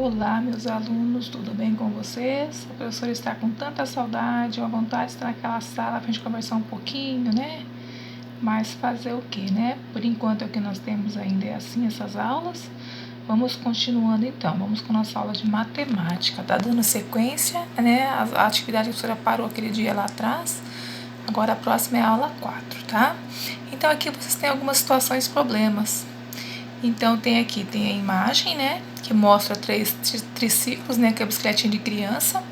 Olá, meus alunos, tudo bem com vocês? A professora está com tanta saudade, uma vontade de estar naquela sala para a gente conversar um pouquinho, né? Mas fazer o quê, né? Por enquanto é o que nós temos ainda é assim essas aulas. Vamos continuando então, vamos com a nossa aula de matemática. Tá dando sequência, né? A atividade que a professora parou aquele dia lá atrás. Agora a próxima é a aula 4, tá? Então aqui vocês têm algumas situações, problemas. Então tem a imagem, né, que mostra três triciclos, né, que é a bicicletinha de criança.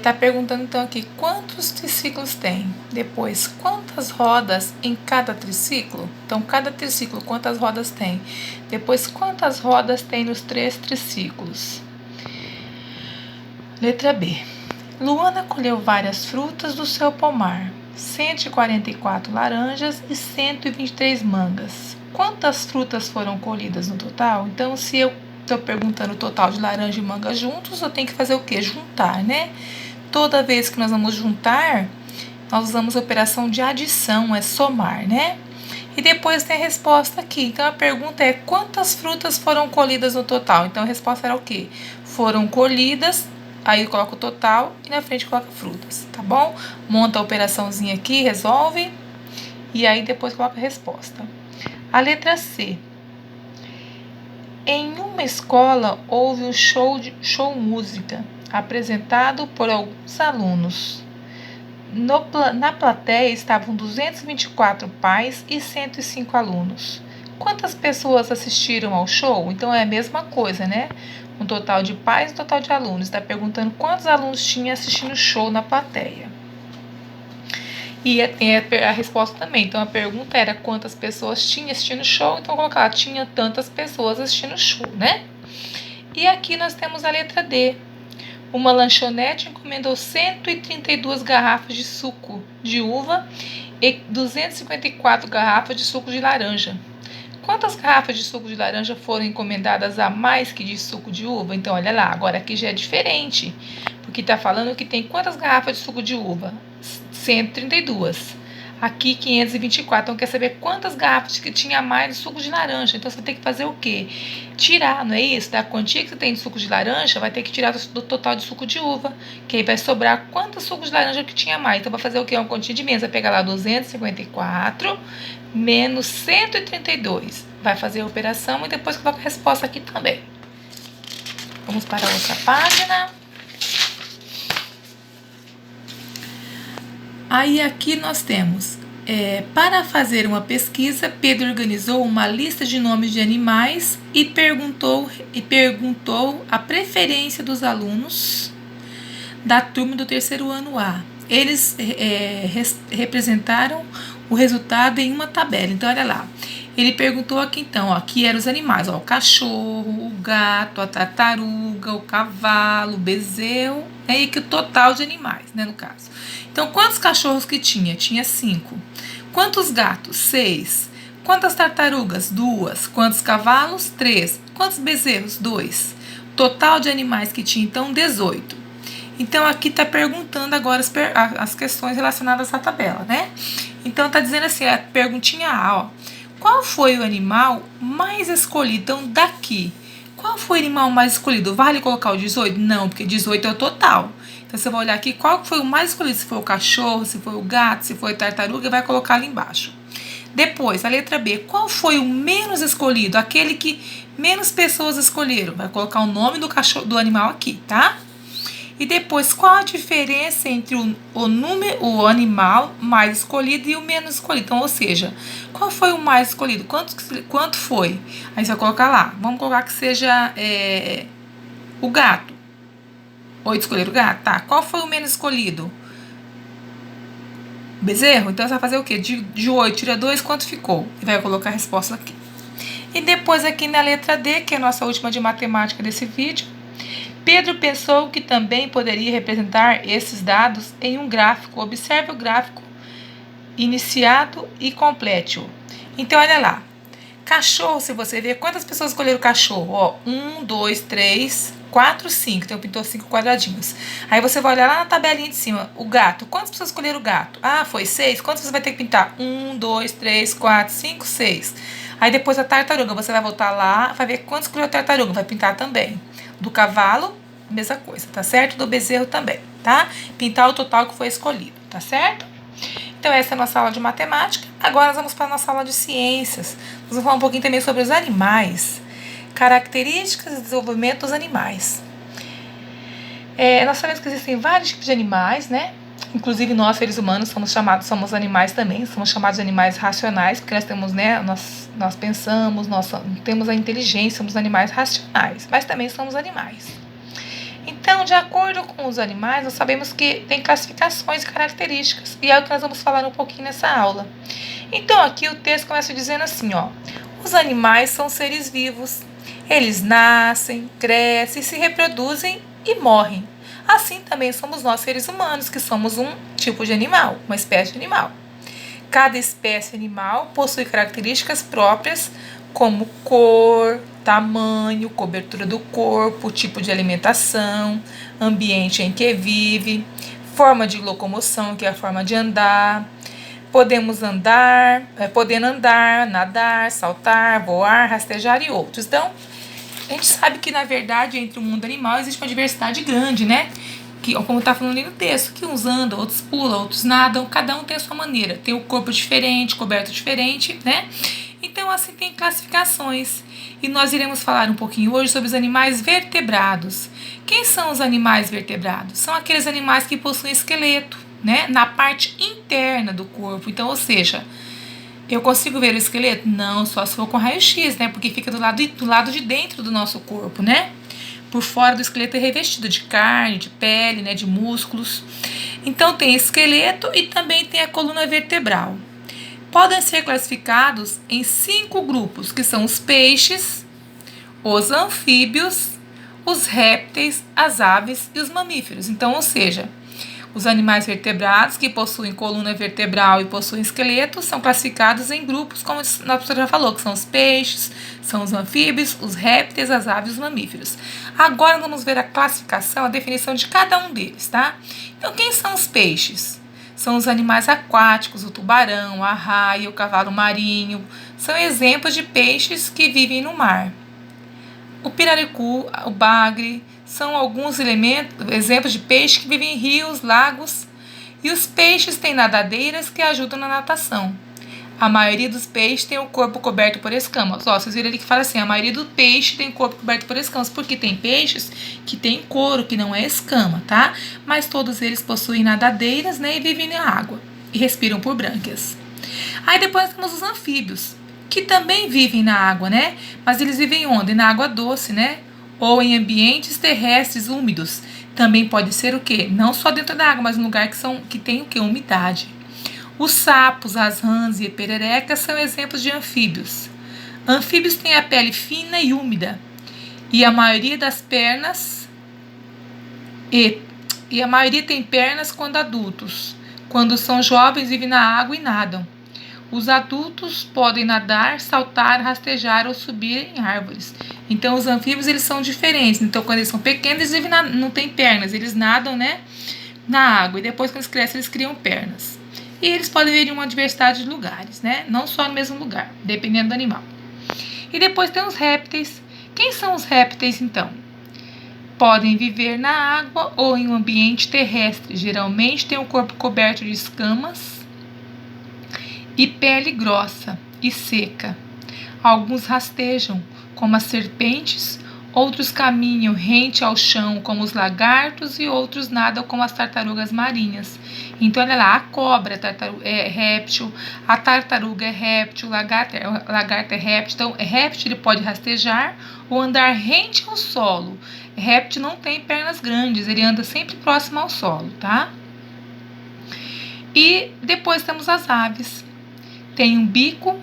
Tá perguntando então aqui quantos triciclos tem. Depois, quantas rodas em cada triciclo? Então, cada triciclo, quantas rodas tem? Depois, quantas rodas tem nos 3 triciclos? Letra B. Luana colheu várias frutas do seu pomar. 144 laranjas e 123 mangas. Quantas frutas foram colhidas no total? Então, se eu estou perguntando o total de laranja e manga juntos, eu tenho que fazer o quê? Juntar, né? Toda vez que nós vamos juntar, nós usamos a operação de adição, é somar, né? E depois tem a resposta aqui. Então, a pergunta é quantas frutas foram colhidas no total? Então, a resposta era o quê? Foram colhidas. Aí eu coloco o total e na frente coloca frutas, tá bom? Monta a operaçãozinha aqui, resolve. E aí depois coloca a resposta. A letra C. Em uma escola houve um show música apresentado por alguns alunos. Na plateia estavam 224 pais e 105 alunos. Quantas pessoas assistiram ao show? Então é a mesma coisa, né? Um total de pais e um total de alunos. Está perguntando quantos alunos tinha assistindo o show na plateia. E a resposta também. Então a pergunta era quantas pessoas tinha assistindo o show. Então vou colocar, tinha tantas pessoas assistindo o show, né? E aqui nós temos a letra D. Uma lanchonete encomendou 132 garrafas de suco de uva e 254 garrafas de suco de laranja. Quantas garrafas de suco de laranja foram encomendadas a mais que de suco de uva? Então, olha lá, agora aqui já é diferente, porque está falando que tem quantas garrafas de suco de uva? 132. Aqui, 524. Então, quer saber quantas garrafas que tinha a mais de suco de laranja. Então, você vai ter que fazer o quê? Tirar, não é isso? Da quantia que você tem de suco de laranja, vai ter que tirar do total de suco de uva, que aí vai sobrar quantos sucos de laranja que tinha mais. Então, vai fazer o quê? Uma quantia de menos. Vai pegar lá 254 menos 132. Vai fazer a operação e depois coloca a resposta aqui também. Vamos para a outra página. Aí aqui nós temos, para fazer uma pesquisa, Pedro organizou uma lista de nomes de animais e perguntou a preferência dos alunos da turma do terceiro ano A. Eles representaram o resultado em uma tabela. Então, olha lá. Ele perguntou aqui, então, aqui eram os animais, o cachorro, o gato, a tartaruga, o cavalo, o bezerro, e que o total de animais, né, no caso. Então, quantos cachorros que tinha? Tinha 5. Quantos gatos? 6. Quantas tartarugas? 2. Quantos cavalos? 3. Quantos bezerros? 2. Total de animais que tinha, então, 18. Então, aqui está perguntando agora as questões relacionadas à tabela, né? Então, está dizendo assim, a perguntinha A, ó. Qual foi o animal mais escolhido? Então, daqui, qual foi o animal mais escolhido? Vale colocar o 18? Não, porque 18 é o total. Então, você vai olhar aqui qual foi o mais escolhido, se foi o cachorro, se foi o gato, se foi a tartaruga, e vai colocar ali embaixo. Depois, a letra B, qual foi o menos escolhido? Aquele que menos pessoas escolheram. Vai colocar o nome do cachorro, do animal aqui, tá? E depois, qual a diferença entre o animal mais escolhido e o menos escolhido? Então, ou seja, qual foi o mais escolhido? Quanto foi? Aí você vai colocar lá. Vamos colocar que seja o gato. 8 escolheram o gato? Tá. Qual foi o menos escolhido? Bezerro? Então, você vai fazer o quê? De 8, tira 2, quanto ficou? E vai colocar a resposta aqui. E depois aqui na letra D, que é a nossa última de matemática desse vídeo, Pedro pensou que também poderia representar esses dados em um gráfico. Observe o gráfico iniciado e complete-o. Então, olha lá. Cachorro, se você ver, quantas pessoas escolheram cachorro? Ó, 1, 2, 3, 4, 5. Então, pintou 5 quadradinhos. Aí, você vai olhar lá na tabelinha de cima. O gato. Quantas pessoas escolheram o gato? Ah, foi 6. Quantas você vai ter que pintar? 1, 2, 3, 4, 5, 6. Aí, depois a tartaruga. Você vai voltar lá, vai ver quantos escolheu a tartaruga. Vai pintar também. Do cavalo, mesma coisa, tá certo? Do bezerro também, tá? Pintar o total que foi escolhido, tá certo? Então essa é a nossa aula de matemática. Agora nós vamos para a nossa aula de ciências. Nós vamos falar um pouquinho também sobre os animais. Características e desenvolvimento dos animais. Nós sabemos que existem vários tipos de animais, né? Inclusive nós, seres humanos, somos animais também, somos chamados de animais racionais, porque nós temos, né, nós pensamos, nós temos a inteligência, somos animais racionais, mas também somos animais. Então, de acordo com os animais, nós sabemos que tem classificações e características, e é o que nós vamos falar um pouquinho nessa aula. Então, aqui o texto começa dizendo assim, ó: os animais são seres vivos, eles nascem, crescem, se reproduzem e morrem. Assim também somos nós, seres humanos, que somos um tipo de animal, uma espécie de animal. Cada espécie animal possui características próprias, como cor, tamanho, cobertura do corpo, tipo de alimentação, ambiente em que vive, forma de locomoção, que é a forma de andar. Podendo andar, nadar, saltar, voar, rastejar e outros. Então, a gente sabe que, na verdade, entre o mundo animal existe uma diversidade grande, né? Que, como está falando ali no texto, que uns andam, outros pulam, outros nadam, cada um tem a sua maneira. Tem o corpo diferente, coberto diferente, né? Então, assim, tem classificações. E nós iremos falar um pouquinho hoje sobre os animais vertebrados. Quem são os animais vertebrados? São aqueles animais que possuem esqueleto, né? Na parte interna do corpo. Então, ou seja, eu consigo ver o esqueleto? Não, só se for com raio-x, né? Porque fica do lado de dentro do nosso corpo, né? Por fora do esqueleto é revestido de carne, de pele, né? De músculos. Então tem esqueleto e também tem a coluna vertebral. Podem ser classificados em 5 grupos, que são os peixes, os anfíbios, os répteis, as aves e os mamíferos. Então, ou seja, os animais vertebrados que possuem coluna vertebral e possuem esqueleto são classificados em grupos, como a professora já falou, que são os peixes, são os anfíbios, os répteis, as aves e os mamíferos. Agora vamos ver a classificação, a definição de cada um deles, tá? Então, quem são os peixes? São os animais aquáticos, o tubarão, a raia, o cavalo marinho. São exemplos de peixes que vivem no mar. O pirarucu, o bagre, são alguns exemplos de peixes que vivem em rios, lagos. E os peixes têm nadadeiras que ajudam na natação. A maioria dos peixes tem o corpo coberto por escamas. Ó, vocês viram ali que fala assim, a maioria do peixe tem o corpo coberto por escamas, porque tem peixes que tem couro, que não é escama, tá? Mas todos eles possuem nadadeiras, né, e vivem na água e respiram por brânquias. Aí depois temos os anfíbios, que também vivem na água, né? Mas eles vivem onde? Na água doce, né? Ou em ambientes terrestres úmidos. Também pode ser o quê? Não só dentro da água, mas em lugar que tem o quê? Umidade. Os sapos, as rãs e a perereca são exemplos de anfíbios. Anfíbios têm a pele fina e úmida. E a maioria das pernas e a maioria tem pernas quando adultos. Quando são jovens, vivem na água e nadam. Os adultos podem nadar, saltar, rastejar ou subir em árvores. Então, os anfíbios, eles são diferentes. Então, quando eles são pequenos, eles não têm pernas. Eles nadam, né, na água. E depois, quando eles crescem, eles criam pernas. E eles podem viver em uma diversidade de lugares, né? Não só no mesmo lugar, dependendo do animal. E depois tem os répteis. Quem são os répteis, então? Podem viver na água ou em um ambiente terrestre. Geralmente tem o corpo coberto de escamas e pele grossa e seca. Alguns rastejam, como as serpentes, outros caminham rente ao chão, como os lagartos, e outros nadam, como as tartarugas marinhas. Então, olha lá, a cobra é réptil, a tartaruga é réptil, o lagarto é réptil. Então, réptil ele pode rastejar ou andar rente ao solo. Réptil não tem pernas grandes, ele anda sempre próximo ao solo, tá? E depois temos as aves. Tem um bico,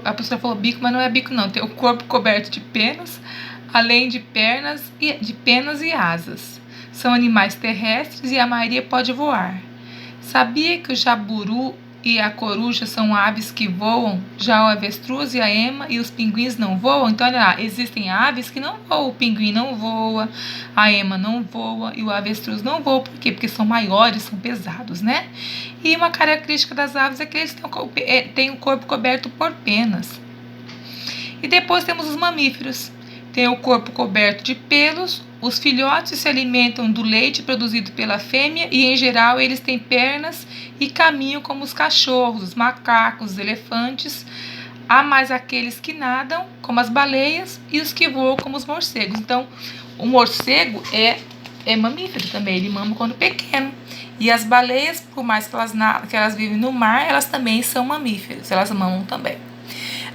a pessoa falou bico, mas não é bico não, tem o corpo coberto de penas, além de penas e asas. São animais terrestres e a maioria pode voar. Sabia que o jaburu e a coruja são aves que voam? Já o avestruz e a ema e os pinguins não voam? Então, olha lá, existem aves que não voam. O pinguim não voa, a ema não voa e o avestruz não voa. Por quê? Porque são maiores, são pesados, né? E uma característica das aves é que eles têm o corpo coberto por penas. E depois temos os mamíferos. Tem o corpo coberto de pelos. Os filhotes se alimentam do leite produzido pela fêmea e, em geral, eles têm pernas e caminham como os cachorros, os macacos, os elefantes. Há mais aqueles que nadam, como as baleias, e os que voam, como os morcegos. Então, o morcego é mamífero também, ele mama quando pequeno. E as baleias, por mais que elas vivem no mar, elas também são mamíferos, elas mamam também.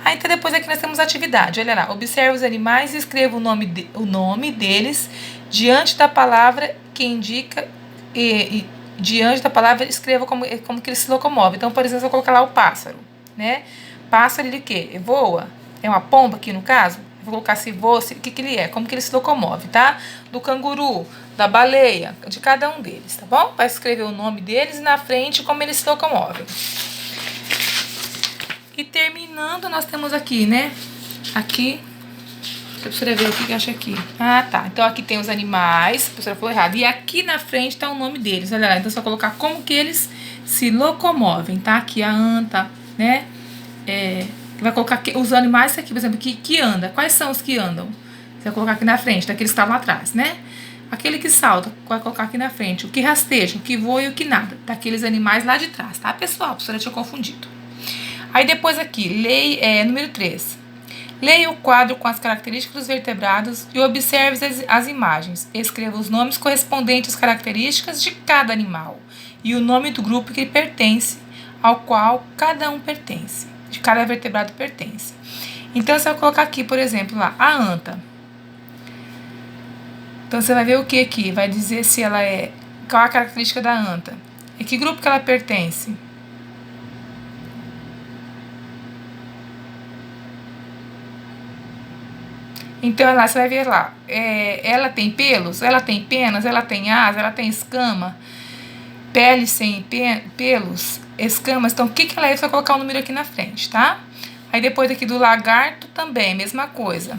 Então depois aqui nós temos atividade, olha lá. Observe os animais e escreva o nome deles diante da palavra que indica, e diante da palavra escreva como que ele se locomove. Então, por exemplo, eu vou colocar lá o pássaro, né? Pássaro, ele o quê? Voa? É uma pomba aqui no caso? Vou colocar se voa, o que ele é, como que ele se locomove, tá? Do canguru, da baleia, de cada um deles, tá bom? Vai escrever o nome deles e na frente como eles se locomovem. E terminando, nós temos aqui, né? Aqui, deixa eu escrever o que eu acho aqui. Ah, tá. Então aqui tem os animais, a professora falou errado. E aqui na frente tá o nome deles, olha lá. Então você vai colocar como que eles se locomovem, tá? Aqui a anta, né? Vai colocar aqui, os animais aqui, por exemplo, que anda. Quais são os que andam? Você vai colocar aqui na frente, daqueles que estavam lá atrás, né? Aquele que salta, vai colocar aqui na frente. O que rasteja, o que voa e o que nada. Daqueles animais lá de trás, tá, pessoal? A professora tinha confundido. Aí depois aqui, número 3. Leia o quadro com as características dos vertebrados e observe as imagens. Escreva os nomes correspondentes às características de cada animal e o nome do grupo que pertence, ao qual cada um pertence, de cada vertebrado pertence. Então, você vai colocar aqui, por exemplo, lá, a anta. Então, você vai ver o que aqui? Vai dizer se ela qual a característica da anta. E que grupo que ela pertence. Então, lá você vai ver lá, ela tem pelos, ela tem penas, ela tem asa, ela tem escama, pele sem pelos, escamas. Então, o que ela é? Você vai colocar o número aqui na frente, tá? Aí, depois aqui do lagarto também, mesma coisa.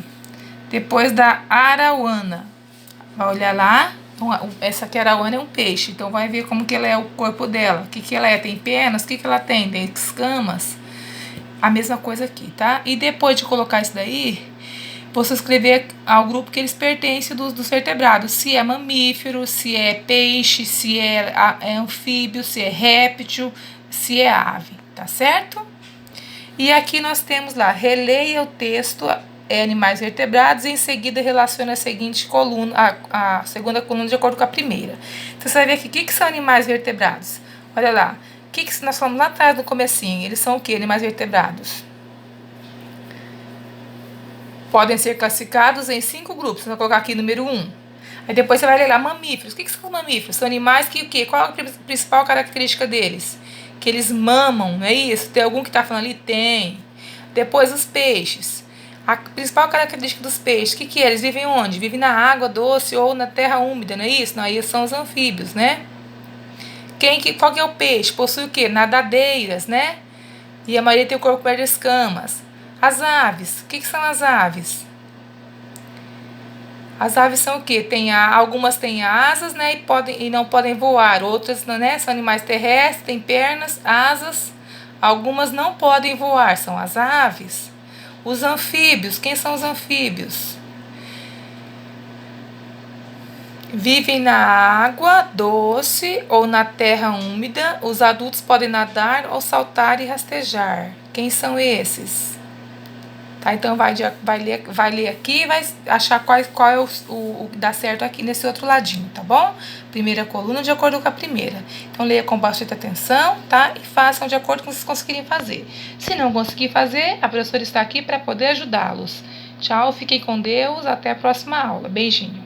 Depois da arauana, vai olhar lá, essa aqui, arauana, é um peixe. Então, vai ver como que ela é o corpo dela. O que ela é? Tem penas? O que ela tem? Tem escamas? A mesma coisa aqui, tá? E depois de colocar isso daí, você escrever ao grupo que eles pertencem dos vertebrados. Se é mamífero, se é peixe, se é anfíbio, se é réptil, se é ave, tá certo? E aqui nós temos lá, releia o texto, animais vertebrados, e em seguida relaciona a seguinte coluna, a segunda coluna de acordo com a primeira. Então você vai ver aqui, o que são animais vertebrados? Olha lá, o que nós falamos lá atrás no comecinho? Eles são o que? Animais vertebrados. Podem ser classificados em 5 grupos. Você vai colocar aqui número 1. Aí depois você vai ler lá mamíferos. O que são mamíferos? São animais que o quê? Qual é a principal característica deles? Que eles mamam, não é isso? Tem algum que está falando ali? Tem. Depois os peixes. A principal característica dos peixes, o que é? Eles vivem onde? Vivem na água doce ou na terra úmida, não é isso? Não, aí são os anfíbios, né? Qual que é o peixe? Possui o quê? Nadadeiras, né? E a maioria tem o corpo coberto de escamas. As aves, o que são as aves? As aves são o quê? Algumas têm asas, né, e não podem voar. Outras, né, são animais terrestres, têm pernas, asas. Algumas não podem voar, são as aves. Os anfíbios, quem são os anfíbios? Vivem na água doce ou na terra úmida. Os adultos podem nadar ou saltar e rastejar. Quem são esses? Tá, então vai ler aqui e vai achar qual é o que dá certo aqui nesse outro ladinho, tá bom? Primeira coluna de acordo com a primeira. Então leia com bastante atenção, tá? E façam de acordo com o que vocês conseguirem fazer. Se não conseguir fazer, a professora está aqui para poder ajudá-los. Tchau, fiquem com Deus, até a próxima aula. Beijinho.